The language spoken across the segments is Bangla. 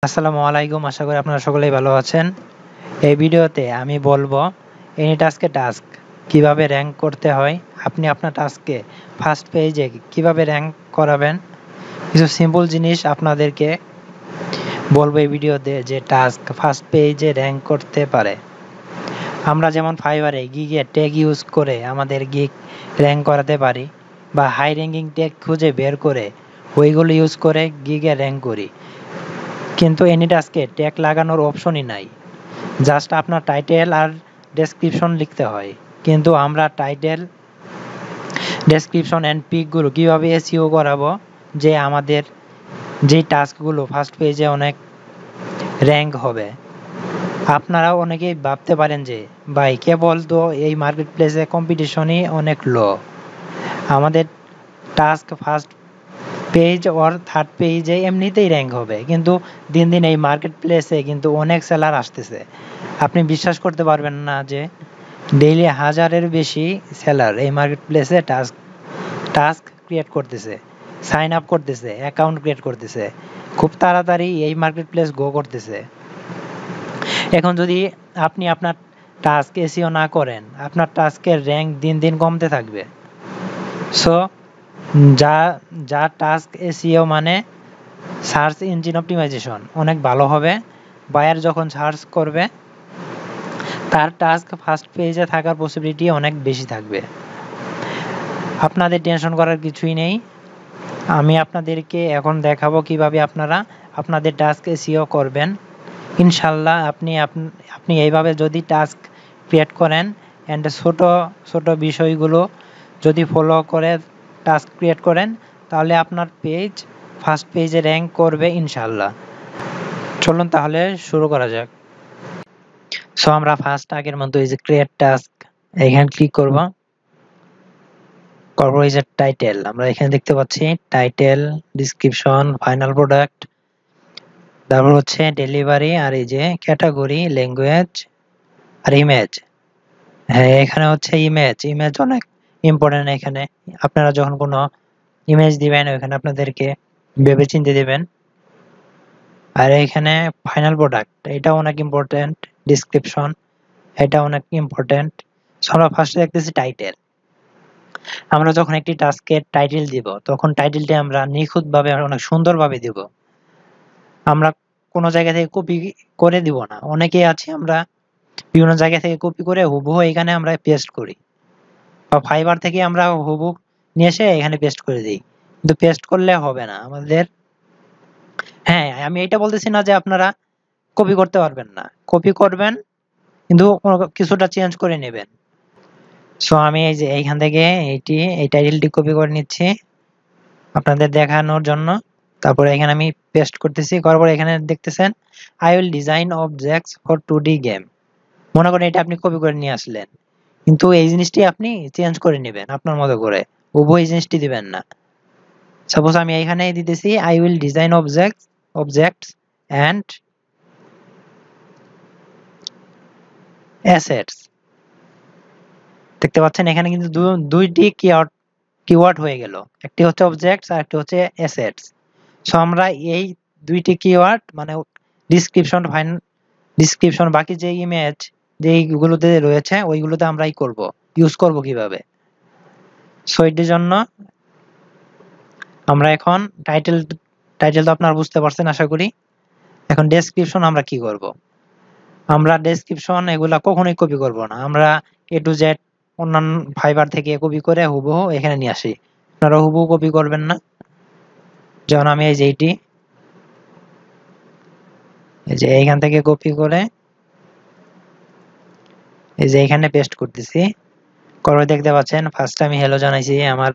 আসসালামু আলাইকুম, আশা করি আপনারা সকলেই ভালো আছেন। এই ভিডিওতে আমি বলবো এনিটাস্কে টাস্ক কিভাবে র্যাঙ্ক করতে হয়। আপনি আপনার টাস্ককে ফার্স্ট পেজে কিভাবে র্যাঙ্ক করাবেন, কিছু সিম্পল জিনিস আপনাদেরকে বলবো এই ভিডিওতে, যে টাস্ক ফার্স্ট পেজে র্যাঙ্ক করতে পারে। আমরা যেমন ফাইবারে গিগে ট্যাগ ইউজ করে আমাদের গিগ র্যাঙ্ক করাতে পারি, বা হাই র্যাঙ্কিং ট্যাগ খুঁজে বের করে ওইগুলো ইউজ করে গিগে র্যাঙ্ক করি। কিন্তু এনিটাস্কে ট্যাগ লাগানোর অপশনই নাই, জাস্ট আপনার টাইটেল আর ডেসক্রিপশন লিখতে হয়। কিন্তু আমরা টাইটেল, ডেসক্রিপশন অ্যান্ড পিকগুলো কীভাবে এসইও করাবো, যে আমাদের যেই টাস্কগুলো ফার্স্ট পেজে অনেক র্যাঙ্ক হবে। আপনারাও অনেকেই ভাবতে পারেন যে ভাই কেবল তো এই মার্কেট প্লেসে কম্পিটিশনই অনেক লো, আমাদের টাস্ক ফার্স্ট পেজ ওর থার্ড পেজে এমনিতেই র্যাঙ্ক হবে। কিন্তু দিন দিন এই মার্কেট প্লেসে কিন্তু অনেক সেলার আসতেছে। আপনি বিশ্বাস করতে পারবেন না যে ডেইলি 1000-এর বেশি সেলার এই মার্কেট প্লেসে টাস্ক ক্রিয়েট করতেছে, সাইন আপ করতেছে, অ্যাকাউন্ট ক্রিয়েট করতেছে, খুব তাড়াতাড়ি এই মার্কেট প্লেস গ্রো করতেছে। এখন যদি আপনি আপনার টাস্ক এসইও না করেন, আপনার টাস্কের র্যাঙ্ক দিন দিন কমতে থাকবে। সো যা টাস্ক এসইও মানে সার্চ ইঞ্জিন অপটিমাইজেশন অনেক ভালো হবে। বায়ার যখন সার্চ করবে তার টাস্ক ফার্স্ট পেজে থাকার পসিবিলিটি অনেক বেশি থাকবে। আপনাদের টেনশন করার কিছুই নেই। আমি আপনাদেরকে এখন দেখাবো কিভাবে আপনারা আপনাদের টাস্ক এসইও করবেন। ইনশাল্লাহ আপনি এইভাবে যদি টাস্ক ক্রিয়েট করেন অ্যান্ড ছোট বিষয়গুলো যদি ফলো করে টাস্ক ক্রিয়েট করেন, তাহলে আপনার পেজ ফার্স্ট পেজে র্যাঙ্ক করবে ইনশাল্লাহ। চলুন তাহলে শুরু করা যাক। সো আমরা ফার্স্ট আগের মতো এই যে ক্রিয়েট টাস্ক এখানে ক্লিক করব। এই যে টাইটেল, আমরা এখানে দেখতে পাচ্ছি টাইটেল, ডিসক্রিপশন, ফাইনাল প্রোডাক্ট, তারপর হচ্ছে ডেলিভারি, আর এই যে ক্যাটাগরি, ল্যাঙ্গুয়েজ আর ইমেজ। হ্যাঁ, এখানে হচ্ছে ইমেজ অনেক ইম্পর্টেন্ট। এখানে আপনারা যখন কোনো ইমেজ দিবেন ওখানে আপনাদেরকে ভেবে চিন্তে দিবেন। আর এখানে ফাইনাল প্রোডাক্ট, এটা অনেক ইম্পর্টেন্ট। ডিসক্রিপশন, এটা অনেক ইম্পর্টেন্ট। আমরা ফার্স্টে দেখতেছি টাইটেল। আমরা যখন একটি টাস্কের টাইটেল দিব, তখন টাইটেলটি আমরা নিখুঁতভাবে অনেক সুন্দরভাবে দিব। আমরা কোনো জায়গা থেকে কপি করে দিব না। অনেকেই আছে আমরা বিভিন্ন জায়গা থেকে কপি করে হুবহু এখানে আমরা পেস্ট করি, বা ফাইবার থেকে আমরা হুবহু নিয়ে এসে এখানে পেস্ট করে দিই। কিন্তু পেস্ট করলে হবে না আমাদের। হ্যাঁ, আমি এটা বলতেছি না যে আপনারা কপি করতে পারবেন না, কপি করবেন কিন্তু কিছুটা চেঞ্জ করে নেবেন। সো আমি এই যে এইখান থেকে এই টাইটেলটি কপি করে নিচ্ছি আপনাদের দেখানোর জন্য। তারপরে এখানে আমি পেস্ট করতেছি, করার পর এখানে দেখতেছেন I will design objects for 2D game. মনে করেন এটা আপনি কপি করে নিয়ে আসলেন, কিন্তু এই জিনিসটি আপনি চেঞ্জ করে নেবেন আপনার মতো করে, উভয় জিনিসটি দিবেন না। সাপোজ আমি এখানে দিতেছি I will design objects and assets. দেখতে পাচ্ছেন এখানে কিন্তু দুইটি কিওয়ার্ড হয়ে গেল, একটি হচ্ছে অবজেক্টস আর একটি হচ্ছে অ্যাসেটস। সো আমরা এই দুইটি কিওয়ার্ড মানে ডিসক্রিপশন বাকি যে ইমেজ যেইগুলোতে রয়েছে ওইগুলোতে আমরা ইউজ করব কিভাবে। সো এটির জন্য আমরা এখন টাইটেল তো আপনারা বুঝতে পারছেন আশা করি। এখন ডেসক্রিপশন আমরা কি করব। আমরা ডেসক্রিপশন এগুলা কখনোই কপি করব না। আমরা এ টু জেড অন্যান্য ফাইবার থেকে কপি করে হুবহু এখানে নিয়ে আসি। আপনারা হুবহু কপি করবেন না। যেমন আমি এই যে এইখান থেকে কপি করে এই যে এখানে পেস্ট করতেছি। করে দেখতে পাচ্ছেন ফার্স্ট আমি হ্যালো জানাইছি, আমার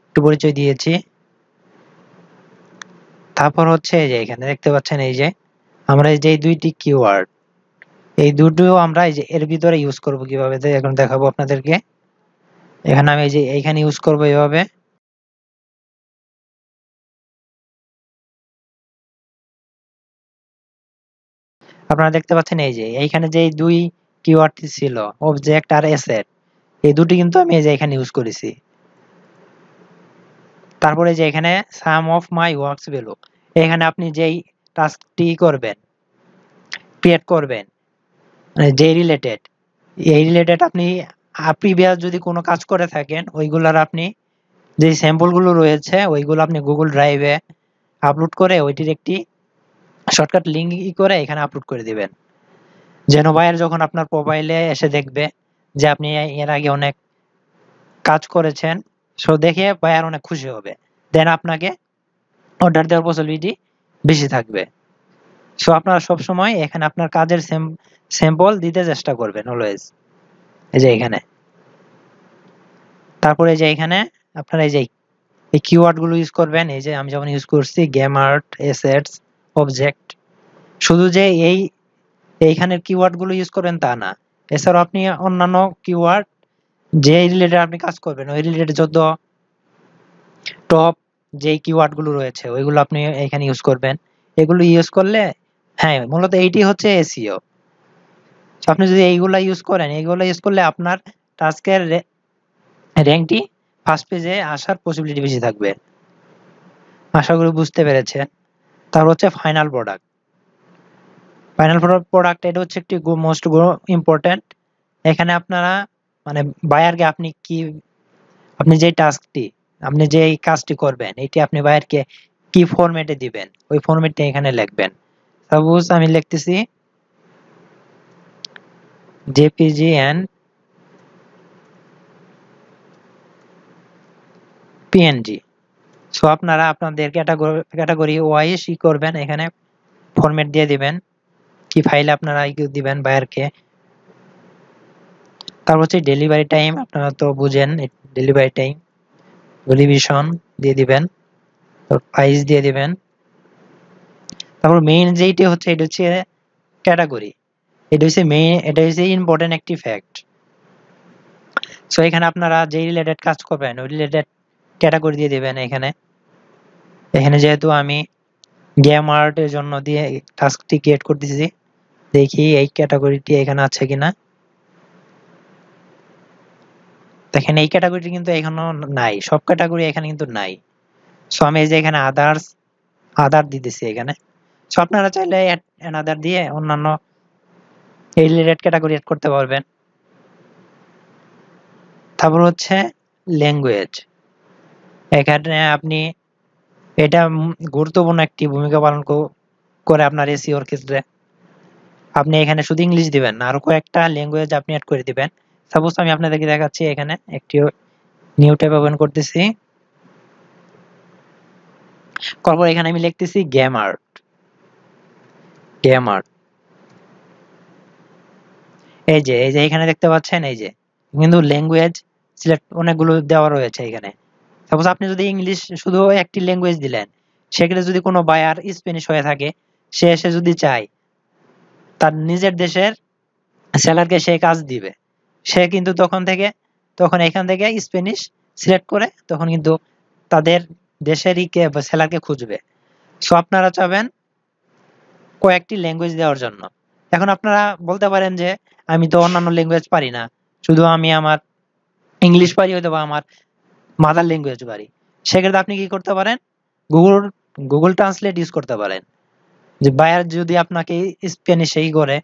একটু পরিচয় দিয়েছি। তারপর হচ্ছে এই যে এখানে দেখতে পাচ্ছেন এই যে আমরা এই যে দুইটি কিওয়ার্ড, এই দুটো আমরা এই যে এর ভিতরে ইউজ করব কিভাবে এখন দেখাবো আপনাদেরকে। এখানে আমি এই যে এইখানে ইউজ করব এইভাবে। আপনারা দেখতে পাচ্ছেন এই যে এইখানে যে দুই কিওয়ার্ড ছিল অবজেক্ট আর অ্যাসেট, এই দুটি কিন্তু আমি এই যে এখানে ইউজ করেছি। তারপরে যে এখানে সাম অফ মাই ওয়ার্কস ভ্যালু, এখানে আপনি যেই টাস্কটি করবেন, ক্রিয়েট করবেন, মানে যে রিলেটেড, এই রিলেটেড আপনি প্রিভিয়াস যদি কোনো কাজ করে থাকেন ওইগুলার আপনি যে স্যাম্পলগুলো রয়েছে ওইগুলো আপনি গুগল ড্রাইভে আপলোড করে ওইটির একটি শর্টকাট লিঙ্ক করে এখানে আপলোড করে দিবেন, যেন ভাইয়ের যখন আপনার প্রোফাইলে এসে দেখবে যে আপনি এর আগে অনেক কাজ করেছেন, সো দেখে ভাইয়ার অনেক খুশি হবে, দেন আপনাকে অর্ডার দেওয়ার পসিবিলিটি বেশি থাকবে। সো আপনারা সবসময় এখানে আপনার কাজের স্যাম্পল দিতে চেষ্টা করবেন অলওয়েজ। এই যে এখানে, তারপরে যে এখানে আপনারা এই যে এই কিওয়ার্ড গুলো ইউজ করবেন। এই যে আমি যেমন ইউজ করছি গেম আর্ট, এসেটস, অবজেক্ট। শুধু যে এইখানের কিওয়ার্ড গুলো ইউজ করবেন তা না, এছাড়াও আপনি অন্যান্য কিওয়ার্ড যে রিলেটেড আপনি কাজ করবেন ওই রিলেটেড যত টপ যে কিওয়ার্ড গুলো রয়েছে ওইগুলো আপনি এখানে ইউজ করবেন। এগুলো ইউজ করলে, হ্যাঁ, মূলত এইটি হচ্ছে এসইও। আপনি যদি এইগুলা ইউজ করেন, এইগুলো ইউজ করলে আপনার টাস্কের র্যাঙ্কটি ফার্স্ট পেজে আসার পসিবিলিটি বেশি থাকবে। আশা করি বুঝতে পেরেছেন। তারপর হচ্ছে ফাইনাল প্রোডাক্ট। ফাইনাল প্রোডাক্ট এটা হচ্ছে একটি মোস্ট ইম্পর্টেন্ট। এখানে আপনারা মানে বায়ারকে আপনি যে টাস্কটি, আপনি যে এই কাজটি করবেন এটি আপনি বায়ারকে কি ফরম্যাটে দিবেন ওই ফরম্যাটটা এখানে লিখবেন। সাপোজ আমি লিখতেছি জেপিজি এন্ড পিএনজি। সো আপনারা আপনাদের ক্যাটাগরি ওয়াইজ করবেন, এখানে ফরম্যাট দিয়ে দিবেন কি ফাইল আপনারা দিবেন বায়ারকে। তারপর হচ্ছে ডেলিভারি টাইম, আপনারা তো বুঝেন ডেলিভারি টাইম, রিভিশন দিয়ে দিবেন, প্রাইস দিয়ে দিবেন। তারপর মেইন যেইটা হচ্ছে এটা হচ্ছে ক্যাটাগরি, এটা হচ্ছে ইম্পর্টেন্ট একটি ফ্যাক্ট। সো এখানে আপনারা যে রিলেটেড কাজ করবেন ওই রিলেটেড ক্যাটাগরি দিয়ে দিবেন। এখানে যেহেতু আমি গেম আর্টের জন্য দিয়ে টাস্কটি ক্রিয়েট করতেছি, দেখি এই ক্যাটাগরিটি এখানে আছে কিনা। দেখেন এই ক্যাটাগরিটি কিন্তু এখনো নাই, সব ক্যাটাগরি এখানে কিন্তু নাই। সো আমি এই যে এখানে আদার দিতেছি এখানে। সো আপনারা চাইলে অ্যানাদার দিয়ে অন্যান্য এই রিলেটেড ক্যাটাগরি এড করতে পারবেন। তারপর হচ্ছে ল্যাঙ্গুয়েজ। এখানে আপনি এটা গুরুত্বপূর্ণ একটি ভূমিকা পালন করে আপনার এসইওর ক্ষেত্রে। আপনি এখানে শুধু ইংলিশ দিবেন না, আরো কয়েকটা ল্যাঙ্গুয়েজ আপনি অ্যাড করে দিবেন। সাপোজ আমি আপনাদেরকে দেখাচ্ছি, এখানে একটি নিউ ট্যাব ওপেন করতেছি, তারপর এখানে আমি লিখতেছি গেম আর্ট। এই যে এখানে দেখতে পাচ্ছেন, এই যে কিন্তু ল্যাঙ্গুয়েজ সিলেক্ট অনেকগুলো দেওয়া রয়েছে এখানে। সাপোজ আপনি যদি ইংলিশ শুধু একটি ল্যাঙ্গুয়েজ দিলেন, সেক্ষেত্রে যদি কোনো বায়ার স্প্যানিশ হয়ে থাকে, সে এসে যদি চায় তার নিজের দেশের সেলারকে সে কাজ দিবে, সে কিন্তু তখন এখান থেকে স্প্যানিশ সিলেক্ট করে তখন কিন্তু তাদের দেশেরই সেলারকে খুঁজবে। সো আপনারা চাবেন কয়েকটি ল্যাঙ্গুয়েজ দেওয়ার জন্য। এখন আপনারা বলতে পারেন যে আমি তো অন্যান্য ল্যাঙ্গুয়েজ পারি না, শুধু আমি আমার ইংলিশ পারি, হয়তো বা আমার মাদার ল্যাঙ্গুয়েজ পারি। সেক্ষেত্রে আপনি কি করতে পারেন, গুগল ট্রান্সলেট ইউজ করতে পারেন। যে বায়ার যদি আপনাকে স্প্যানিশ করে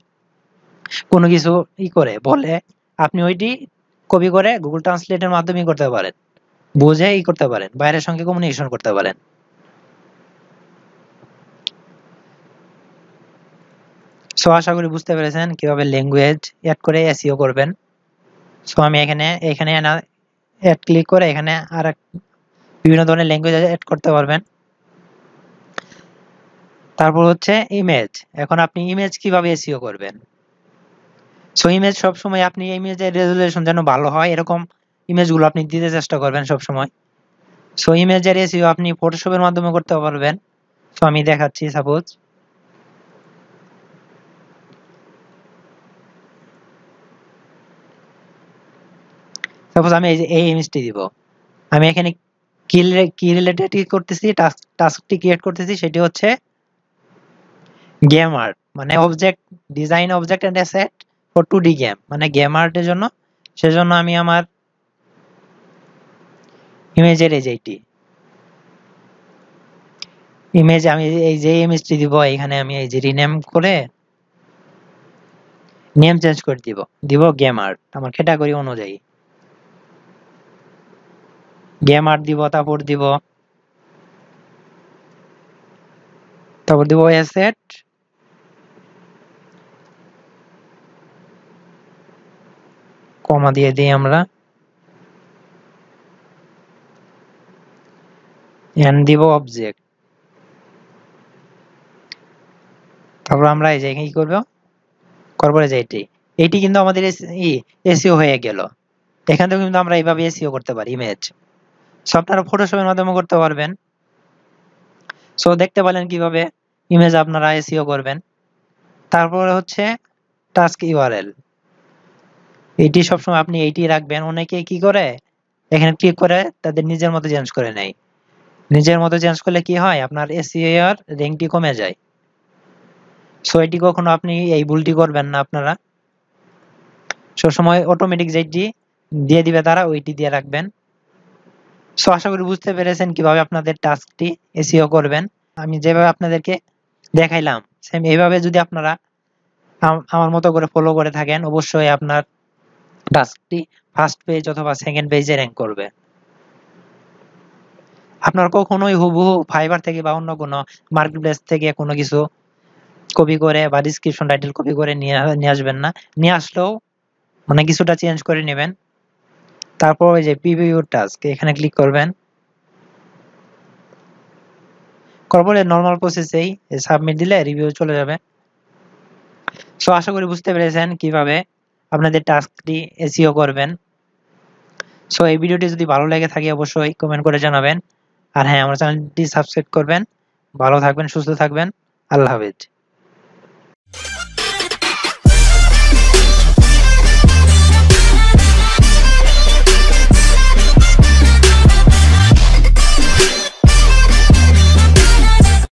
কোনো কিছু করে বলে, আপনি ওইটি কপি করে গুগল ট্রান্সলেটের মাধ্যমে করতে পারেন, বুঝে করতে পারেন, বাইরের সঙ্গে কমিউনিকেশন করতে পারেন। সো আশা করি বুঝতে পেরেছেন কিভাবে ল্যাঙ্গুয়েজ অ্যাড করে এসইও করবেন। সো আমি এখানে অ্যাড ক্লিক করে এখানে আর বিভিন্ন ধরনের ল্যাঙ্গুয়েজ অ্যাড করতে পারবেন। তারপর হচ্ছে ইমেজ। এখন আপনি ইমেজ কিভাবে এসইও করবেন। সো ইমেজ সবসময় আপনি ইমেজের রেজুলেশন যেন ভালো হয় এরকম ইমেজগুলো আপনি দিতে চেষ্টা করবেন সবসময়। সো ইমেজের এসইও আপনি ফটোশপের মাধ্যমে করতে পারবেন। সো আমি দেখাচ্ছি, সাপোজ আমি এই ইমেজটি দিব। আমি এখানে কি রিলেটেড করতেছি, টাস্কটি ক্রিয়েট করতেছি, সেটি হচ্ছে গেম আর্ট, মানে object design, object and asset for 2D game, মানে গেম আর্টের জন্য। সেজন্য আমি আমার ইমেজের এইটি ইমেজ আমি এই যে ইমেজটি দিব এখানে আমি এই যে রিনেম করে নেম চেঞ্জ করে দিব গেম আর্ট আমার ক্যাটাগরি অনুযায়ী গেম আর্ট দিব তারপর দিব অ্যাসেট কমা দিয়ে দিই আমরা এন্ড দিব অবজেক্ট তারপর আমরা এই যে কি করব করবো যে এটি কিন্তু আমাদের এসইও হয়ে গেল এখান থেকে কিন্তু আমরা এইভাবে এসইও করতে পারি ইমেজ সো আপনারা ফটোশপের মাধ্যমে করতে পারবেন সো দেখতে পেলেন কিভাবে ইমেজ আপনারা এসইও করবেন তারপরে হচ্ছে টাস্ক ইউআরএল এটি সবসময় আপনি এইটি রাখবেন অনেকে কি করে এখানে ক্লিক করে তাদের নিজের মতো চেঞ্জ করে নেয় নিজের মতো চেঞ্জ করলে কি হয় আপনার এসইও এর র্যাঙ্কটি কমে যায় সো এটি কখনো আপনি এই ভুলটি করবেন না আপনারা সবসময় অটোমেটিক যেটি দিয়ে দিবে তারা ওইটি দিয়ে রাখবেন সো আশা করি বুঝতে পেরেছেন কিভাবে আপনাদের টাস্কটি এসইও করবেন আমি যেভাবে আপনাদেরকে দেখাইলাম সেম এইভাবে যদি আপনারা আমার মতো করে ফলো করে থাকেন অবশ্যই আপনার টাস্কটি ফার্স্ট পেজ অথবা সেকেন্ড পেজে র্যাঙ্ক করবে আপনার কখনোই হুবহু ফাইবার থেকে বা অন্য কোনো মার্কেটপ্লেস থেকে কোনো কিছু কপি করে বা ডিসক্রিপশন টাইটেল কপি করে নিয়ে আসবেন না নিয়ে আসলেও মানে কিছুটা চেঞ্জ করে নেবেন তারপর ওই যে প্রিভিউ টাস্ক এখানে ক্লিক করবেন করলে নরমাল প্রসেসেই সাবমিট দিলে রিভিউ চলে যাবে সো আশা করি বুঝতে পেরেছেন কিভাবে আপনাদের টাস্কটি এসইও করবেন সো এই ভিডিওটি যদি ভালো লেগে থাকে অবশ্যই কমেন্ট করে জানাবেন আর হ্যাঁ আমার চ্যানেলটি সাবস্ক্রাইব করবেন ভালো থাকবেন সুস্থ থাকবেন আল্লাহ হাফেজ